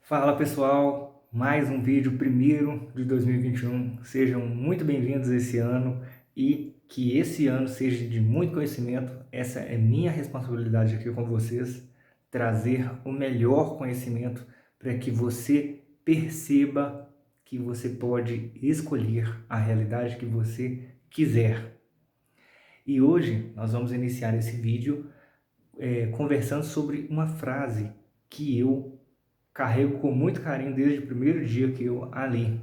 Fala pessoal, mais um vídeo primeiro de 2021. Sejam muito bem-vindos a esse ano e que esse ano seja de muito conhecimento. Essa é minha responsabilidade aqui com vocês, trazer o melhor conhecimento para que você perceba que você pode escolher a realidade que você quiser. E hoje nós vamos iniciar esse vídeo conversando sobre uma frase que eu carrego com muito carinho desde o primeiro dia que eu a li,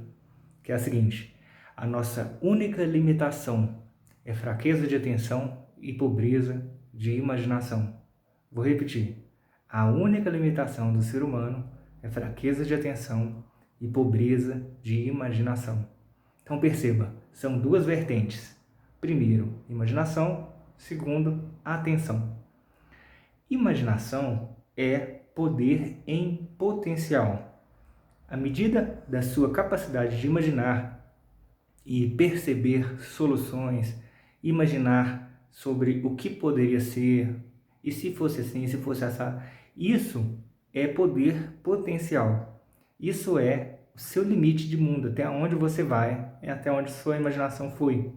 que é a seguinte: a nossa única limitação é fraqueza de atenção e pobreza de imaginação. Vou repetir: a única limitação do ser humano é fraqueza de atenção e pobreza de imaginação. Então perceba, são duas vertentes. Primeiro, imaginação. Segundo, atenção. Imaginação é poder em potencial. À medida da sua capacidade de imaginar e perceber soluções, imaginar sobre o que poderia ser, e se fosse assim, se fosse assado, isso é poder potencial. Isso é o seu limite de mundo, até onde você vai, é até onde sua imaginação foi.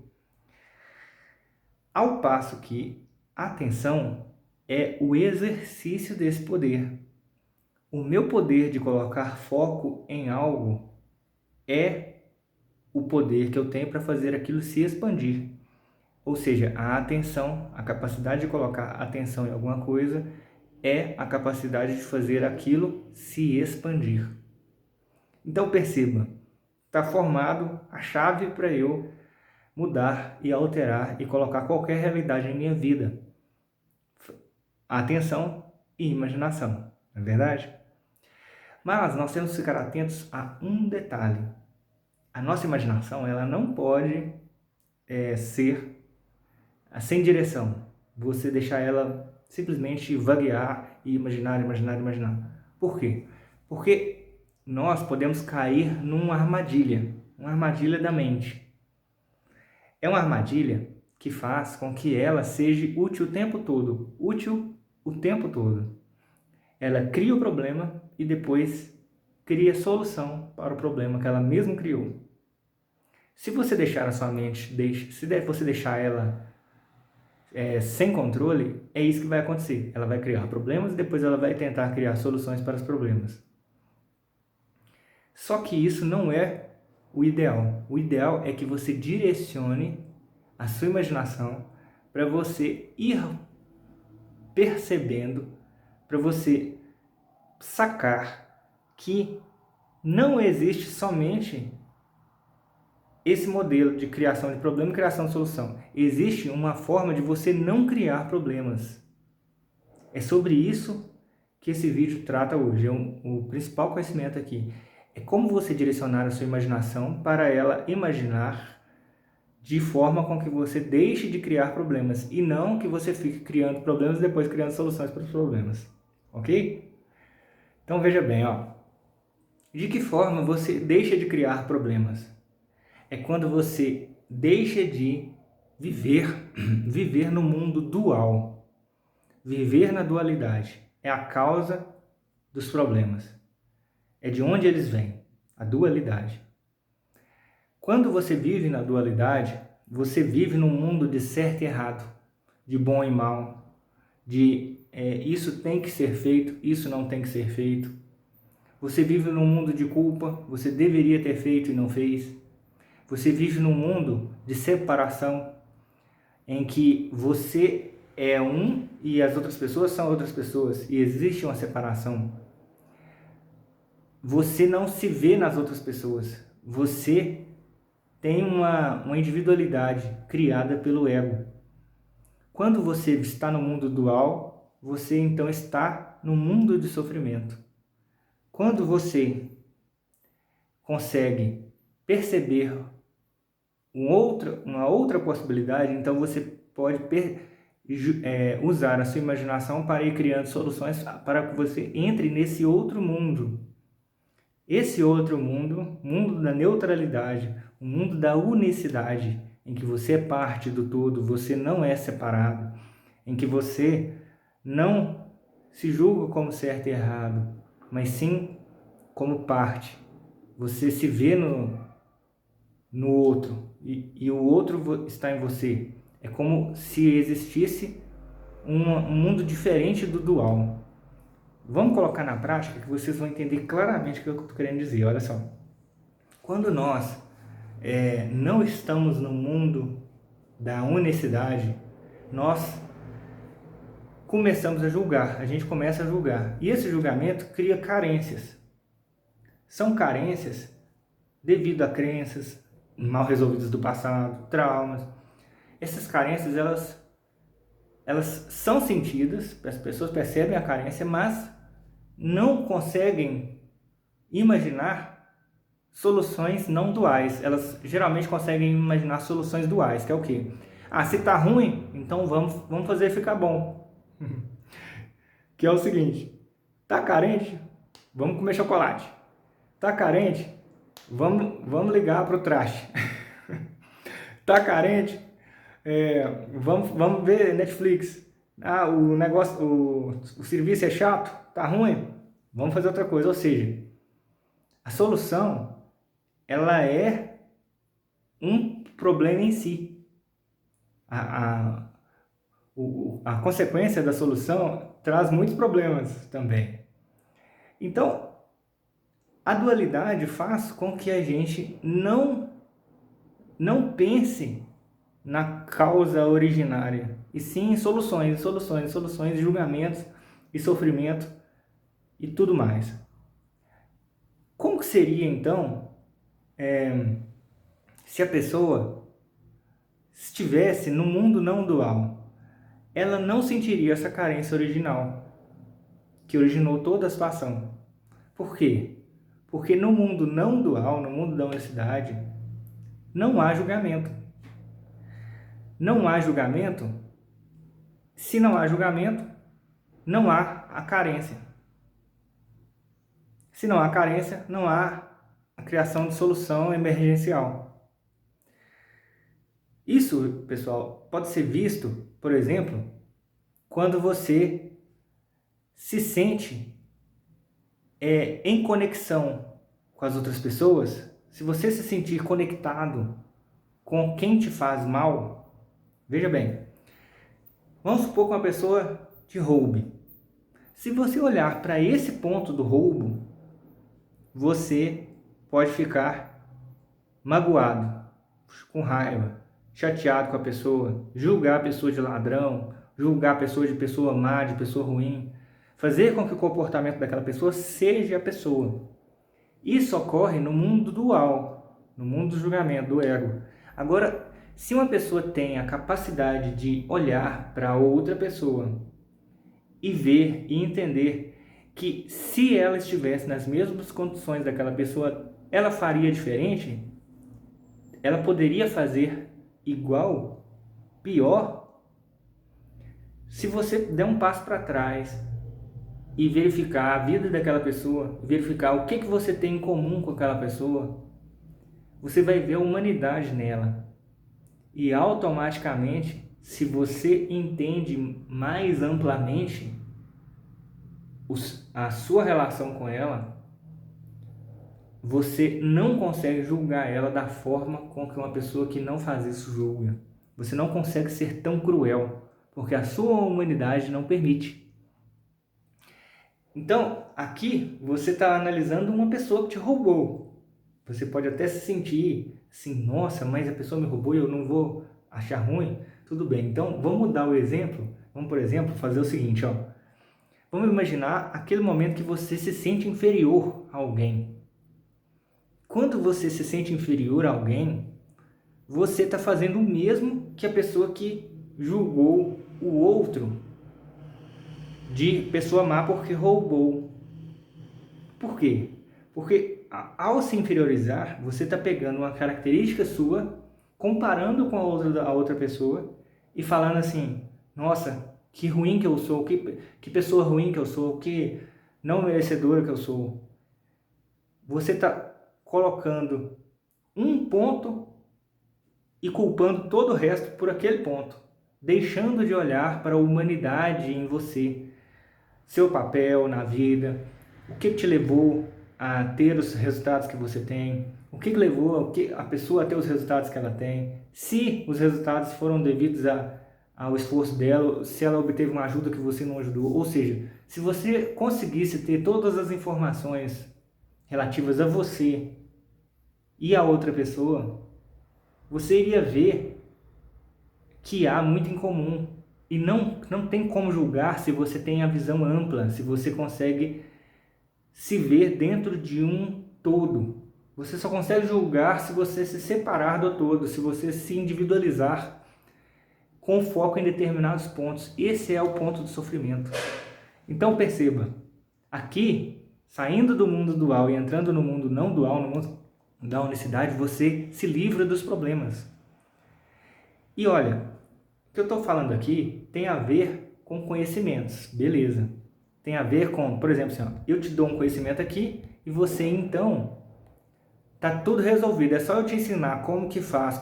Ao passo que a atenção é o exercício desse poder. O meu poder de colocar foco em algo é o poder que eu tenho para fazer aquilo se expandir. Ou seja, a atenção, a capacidade de colocar atenção em alguma coisa é a capacidade de fazer aquilo se expandir. Então perceba, está formado a chave para eu mudar e alterar e colocar qualquer realidade em minha vida. Atenção e imaginação, não é verdade? Mas nós temos que ficar atentos a um detalhe. A nossa imaginação ela não pode ser sem direção. Você deixar ela simplesmente vaguear e imaginar. Por quê? Porque nós podemos cair numa armadilha da mente. É uma armadilha que faz com que ela seja útil o tempo todo. Ela cria o problema e depois cria solução para o problema que ela mesma criou. Se você deixar a sua mente, se você deixar ela sem controle, é isso que vai acontecer. Ela vai criar problemas e depois ela vai tentar criar soluções para os problemas. Só que isso não é o ideal. O ideal é que você direcione a sua imaginação para você ir percebendo, para você sacar que não existe somente esse modelo de criação de problema e criação de solução. Existe uma forma de você não criar problemas. É sobre isso que esse vídeo trata hoje. O principal conhecimento aqui é como você direcionar a sua imaginação para ela imaginar de forma com que você deixe de criar problemas e não que você fique criando problemas e depois criando soluções para os problemas. Ok? Então veja bem, de que forma você deixa de criar problemas? É quando você deixa de viver no mundo dual. Viver na dualidade é a causa dos problemas. É de onde eles vêm, a dualidade. Quando você vive na dualidade, você vive num mundo de certo e errado, de bom e mal, de isso tem que ser feito, isso não tem que ser feito. Você vive num mundo de culpa, você deveria ter feito e não fez. Você vive num mundo de separação, em que você é um e as outras pessoas são outras pessoas, e existe uma separação. Você não se vê nas outras pessoas, você tem uma individualidade criada pelo ego. Quando você está no mundo dual, você então está no mundo de sofrimento. Quando você consegue perceber uma outra possibilidade, então você pode usar a sua imaginação para ir criando soluções para que você entre nesse outro mundo. Esse outro mundo, mundo da neutralidade, o mundo da unicidade, em que você é parte do todo, você não é separado, em que você não se julga como certo e errado, mas sim como parte. Você se vê no outro e o outro está em você. É como se existisse um mundo diferente do dual. Vamos colocar na prática que vocês vão entender claramente o que eu estou querendo dizer. Olha só. Quando nós não estamos no mundo da unicidade, nós começamos a julgar, a gente começa a julgar. E esse julgamento cria carências. São carências devido a crenças mal resolvidas do passado, traumas. Essas carências, elas são sentidas, as pessoas percebem a carência, mas não conseguem imaginar soluções não duais. Elas geralmente conseguem imaginar soluções duais, que é o quê? Ah, se tá ruim, então vamos fazer ficar bom. Que é o seguinte, tá carente? Vamos comer chocolate. Tá carente? Vamos ligar pro traste. Tá carente? Vamos ver Netflix. Ah, o serviço é chato? Tá ruim? Vamos fazer outra coisa. Ou seja, a solução, ela é um problema em si. A consequência da solução traz muitos problemas também. Então, a dualidade faz com que a gente não pense na causa originária, e sim em soluções, julgamentos e sofrimento e tudo mais. Como que seria então se a pessoa estivesse no mundo não dual? Ela não sentiria essa carência original que originou toda a situação. Por quê? Porque no mundo não dual, no mundo da unicidade, não há julgamento. Não há julgamento. Se não há julgamento, não há a carência. Se não há carência, não há a criação de solução emergencial. Isso, pessoal, pode ser visto, por exemplo, quando você se sente em conexão com as outras pessoas. Se você se sentir conectado com quem te faz mal, veja bem, vamos supor que uma pessoa te roube. Se você olhar para esse ponto do roubo, você pode ficar magoado, com raiva, chateado com a pessoa, julgar a pessoa de ladrão, julgar a pessoa de pessoa má, de pessoa ruim, fazer com que o comportamento daquela pessoa seja a pessoa. Isso ocorre no mundo dual, no mundo do julgamento, do ego. Agora, se uma pessoa tem a capacidade de olhar para outra pessoa e ver e entender que se ela estivesse nas mesmas condições daquela pessoa, ela faria diferente, ela poderia fazer igual, pior. Se você der um passo para trás e verificar a vida daquela pessoa, verificar o que você tem em comum com aquela pessoa, você vai ver a humanidade nela. E automaticamente, se você entende mais amplamente a sua relação com ela, você não consegue julgar ela da forma com que uma pessoa que não faz isso julga. Você não consegue ser tão cruel, porque a sua humanidade não permite. Então, aqui você está analisando uma pessoa que te roubou. Você pode até se sentir assim, nossa, mas a pessoa me roubou e eu não vou achar ruim. Tudo bem, então vamos mudar o exemplo. Vamos, por exemplo, fazer o seguinte, ó. Vamos imaginar aquele momento que você se sente inferior a alguém. Quando você se sente inferior a alguém, você está fazendo o mesmo que a pessoa que julgou o outro de pessoa má porque roubou. Por quê? Porque ao se inferiorizar, você está pegando uma característica sua, comparando com a outra pessoa e falando assim, nossa, que ruim que eu sou, que pessoa ruim que eu sou, que não merecedora que eu sou. Você está colocando um ponto e culpando todo o resto por aquele ponto, deixando de olhar para a humanidade em você, seu papel na vida, o que te levou a ter os resultados que você tem, o que levou a pessoa a ter os resultados que ela tem, se os resultados foram devidos ao esforço dela, se ela obteve uma ajuda que você não ajudou. Ou seja, se você conseguisse ter todas as informações relativas a você e a outra pessoa, você iria ver que há muito em comum. E não tem como julgar se você tem a visão ampla, se você consegue se ver dentro de um todo. Você só consegue julgar se você se separar do todo, se você se individualizar com foco em determinados pontos. Esse é o ponto do sofrimento. Então perceba, aqui, saindo do mundo dual e entrando no mundo não dual, no mundo da unicidade, você se livra dos problemas. E olha, o que eu estou falando aqui tem a ver com conhecimentos, beleza. Tem a ver com, por exemplo, assim, ó, eu te dou um conhecimento aqui e você então, tá tudo resolvido. É só eu te ensinar como que faz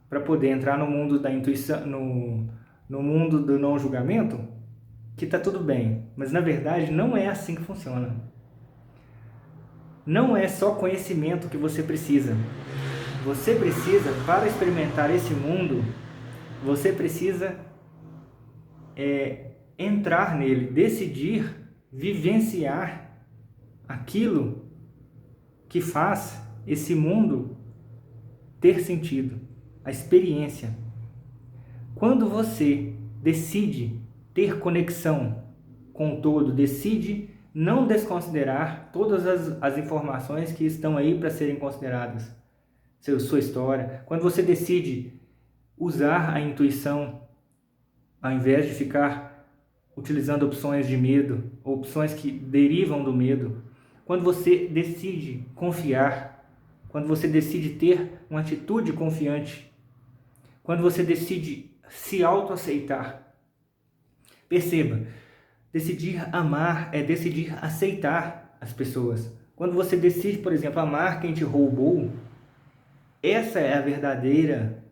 para poder entrar no mundo da intuição, no mundo do não julgamento, que tá tudo bem. Mas na verdade não é assim que funciona. Não é só conhecimento que você precisa. Você precisa, para experimentar esse mundo, você precisa entrar nele, decidir, vivenciar aquilo que faz esse mundo ter sentido, a experiência. Quando você decide ter conexão com o todo, decide não desconsiderar todas as informações que estão aí para serem consideradas, sua história, quando você decide usar a intuição, ao invés de ficar utilizando opções de medo, opções que derivam do medo, quando você decide confiar, quando você decide ter uma atitude confiante, quando você decide se autoaceitar. Perceba, decidir amar é decidir aceitar as pessoas. Quando você decide, por exemplo, amar quem te roubou, essa é a verdadeira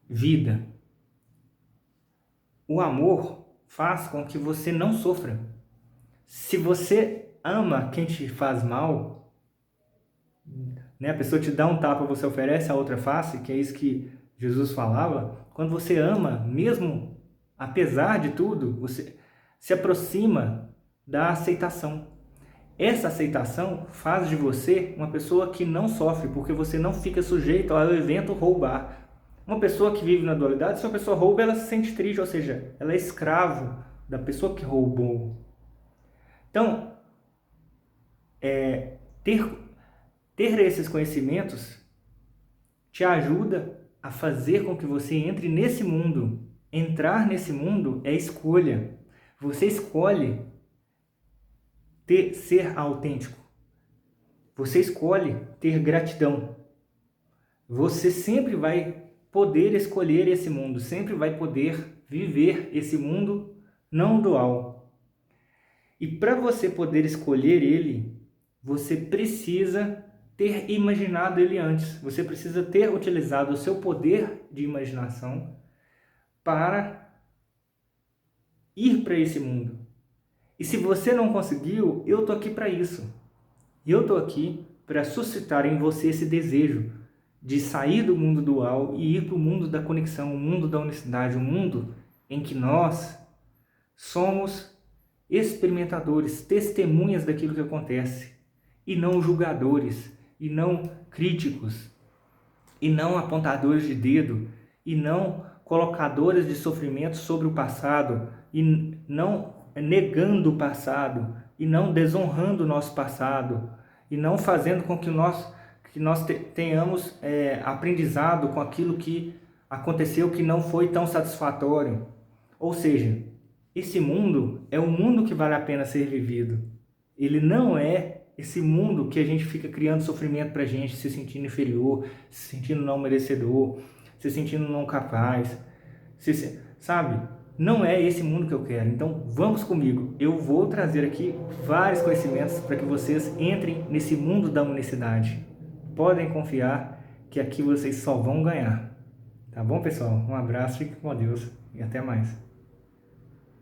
vida. O amor faz com que você não sofra. Se você ama quem te faz mal, né, a pessoa te dá um tapa, você oferece a outra face, que é isso que Jesus falava. Quando você ama, mesmo apesar de tudo, você se aproxima da aceitação. Essa aceitação faz de você uma pessoa que não sofre, porque você não fica sujeito ao evento roubar. Uma pessoa que vive na dualidade, se uma pessoa rouba, ela se sente triste, ou seja, ela é escravo da pessoa que roubou. Então, ter esses conhecimentos te ajuda a fazer com que você entre nesse mundo. Entrar nesse mundo é escolha. Você escolhe ser autêntico. Você escolhe ter gratidão. Você sempre vai poder escolher esse mundo, sempre vai poder viver esse mundo não dual. E para você poder escolher ele, você precisa ter imaginado ele antes. Você precisa ter utilizado o seu poder de imaginação para ir para esse mundo. E se você não conseguiu, eu estou aqui para isso. Eu estou aqui para suscitar em você esse desejo de sair do mundo dual e ir para o mundo da conexão, o mundo da unicidade, o mundo em que nós somos experimentadores, testemunhas daquilo que acontece, e não julgadores, e não críticos, e não apontadores de dedo, e não colocadores de sofrimento sobre o passado, e não negando o passado, e não desonrando o nosso passado, e não fazendo com que nós tenhamos aprendizado com aquilo que aconteceu que não foi tão satisfatório. Ou seja, esse mundo é um mundo que vale a pena ser vivido. Ele não é esse mundo que a gente fica criando sofrimento pra gente, se sentindo inferior, se sentindo não merecedor, se sentindo não capaz, sabe? Não é esse mundo que eu quero. Então vamos comigo. Eu vou trazer aqui vários conhecimentos para que vocês entrem nesse mundo da unicidade. Podem confiar que aqui vocês só vão ganhar. Tá bom, pessoal? Um abraço, fique com Deus e até mais.